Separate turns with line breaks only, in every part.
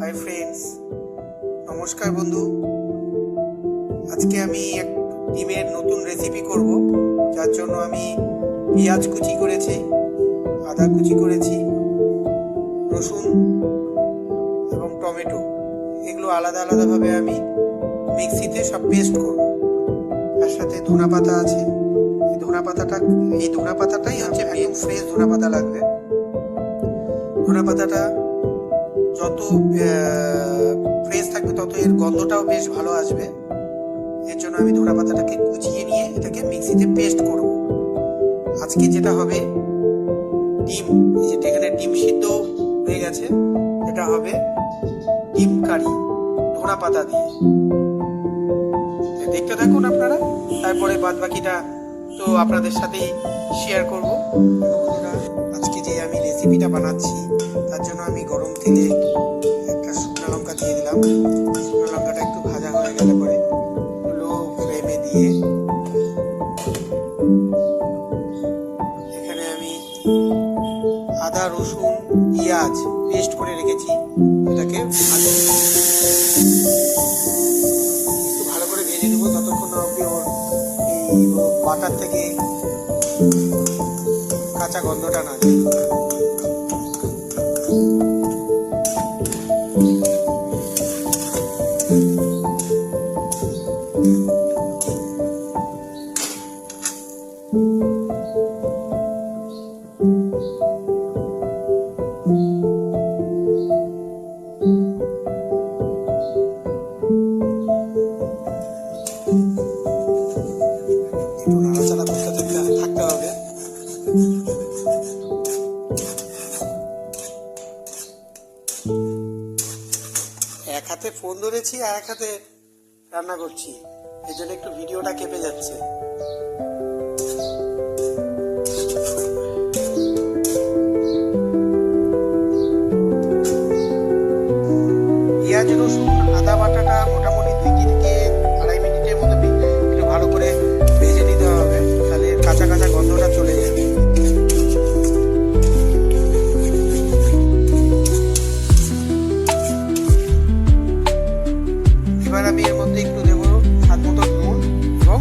Hi friends, নমস্কার বন্ধু। আজকে আমি এক ডিমের নতুন রেসিপি করব, যার জন্য আমি পেঁয়াজ কুচি করেছি, আদা কুচি করেছি, রসুন এবং টমেটো এগুলো আলাদা আলাদাভাবে আমি মিক্সিতে সব পেস্ট করব। তার সাথে ধনা পাতা আছে। এই ধনা পাতাটাই হচ্ছে একদম ফ্রেশ ধনা পাতা লাগবে। ধনা পাতাটা যত ফ্রেশ থাকবে তত এর গন্ধটাও বেশ ভালো আসবে। এর জন্য আমি ধনা পাতাটাকে কুচিয়ে নিয়ে এটাকে মিক্সিতে পেস্ট করব। আজকে যেটা হবে ডিম, যেটা এখানে ডিম সিদ্ধ হয়ে গেছে, এটা হবে ডিম কারি ধনা পাতা দিয়ে। দেখতে থাকুন আপনারা, তারপরে বাদ বাকিটা তো আপনাদের সাথেই শেয়ার করব। আজকে যে আমি রেসিপিটা বানাচ্ছি তার জন্য আমি গরম তেলে একটা শুকনো লঙ্কা দিয়ে দিলাম। শুকনো লঙ্কাটা একটু ভাজা হয়ে গেলে পরে লো ফ্লেমে দিয়ে এখানে আমি আদা রসুন পেঁয়াজ পেস্ট করে রেখেছি, এটাকে একটু ভালো করে ভেজে নেবো ততক্ষণ অবধি ওর এই বাটার থেকে কাঁচা গন্ধটা না যায়। একটু নাড়াচাড়া করতে থাকতে হবে। এক হাতে ফোন ধরেছি আর এক হাতে রান্না করছি, এই জন্য একটু ভিডিওটা কেঁপে যাচ্ছে। পেঁয়াজ রসুন আদা বাটাটা মোটামুটি 2 থেকে 2.5 মিনিটের মতো একটু ভালো করে ভেজে নিতে হবে, তাহলে কাঁচা কাঁচা গন্ধটা চলে যাবে। এবার আমি এর মধ্যে একটু দেবো স্বাদ মতো নুন এবং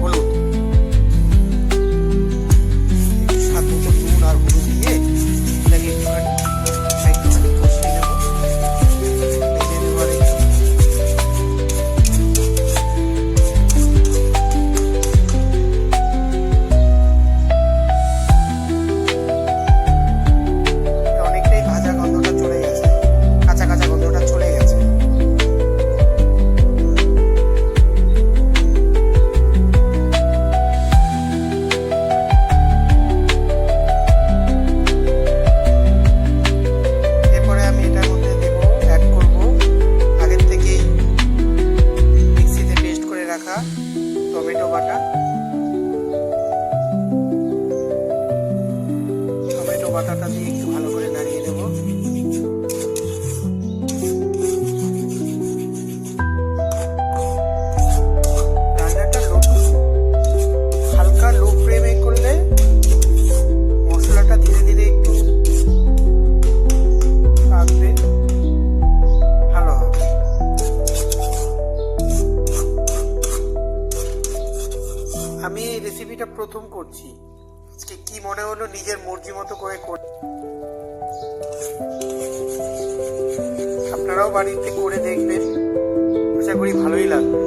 হলুদ। স্বাদ মতো নুন আর হলুদ দিয়ে এটাকে একটুখানি কষিয়ে নেবো, ভেজে নেবো আর একটু। অনেকটাই ভাজা গন্ধটা চলে গেছে, কাঁচা কাঁচা গন্ধটা চলে গেছে। এরপরে আমি এটার মধ্যে দেবো, অ্যাড করবো আগের থেকেই মিক্সিতে পেস্ট করে রাখা টমেটো বাটা। টমেটো বাটাটা দিয়ে একটু ভালো করে নাড়িয়ে নেব। রান্নাটা হালকা লো ফ্লেমে করলে মশলাটা ধীরে ধীরে একটু রাখবে, ভালো হবে। আমি এই রেসিপিটা প্রথম করছি, আজকে কি মনে হলো নিজের মর্জি মতো করে আপনারাও বাড়িতে করে দেখবেন, আশা করি ভালোই লাগবে।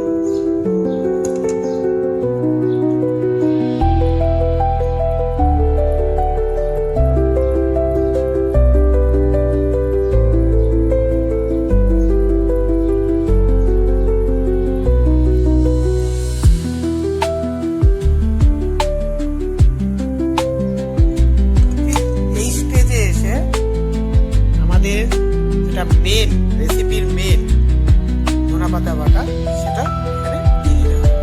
এই স্টেজে এসে আমাদের যেটা মেন রেসিপির মেন ধনা পাতা বাটা, সেটা এখানে দিয়ে দিতে হবে।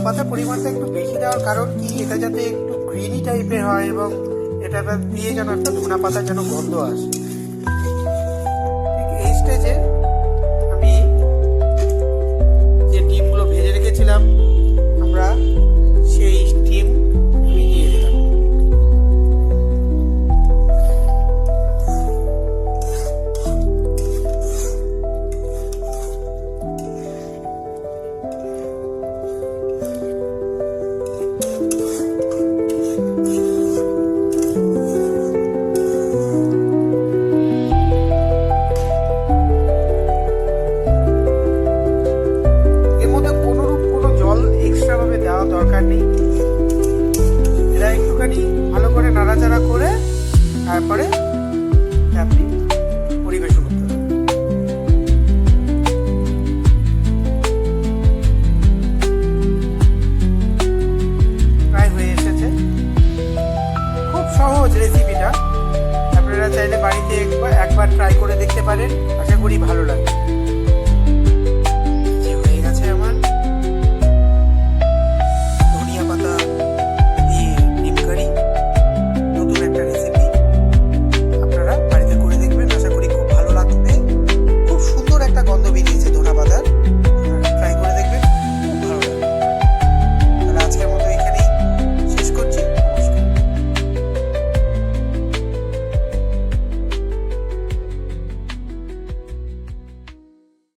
পাতা পরিমাণটা একটু বেশি দেওয়ার কারণ কি, এটা যাতে একটু গ্রিনি টাইপের হয় এবং এটা দিয়ে যেন একটা ধনা পাতা যেন গন্ধ আসে। ঠিক এই স্টেজে আমি যে ডিমগুলো ভেজে রেখেছিলাম আমরা সেই ডিম দিয়ে দিলাম। দেওয়া দরকার নেই, এটা একটুখানি ভালো করে নাড়াচাড়া করে তারপরে আপনি পরিবেশন করতে হবে। প্রায় হয়ে এসেছে, খুব সহজ রেসিপিটা, আপনারা চাইলে বাড়িতে একবার ট্রাই করে দেখতে পারেন, আশা করি ভালো লাগবে। হয়ে গেছে আমার নতুন একটা রেসিপি, আপনারা বাড়িতে করে দেখবেন, আশা করি খুব ভালো লাগবে। খুব সুন্দর একটা গন্ধ বেরিয়েছে ধনেপাতার।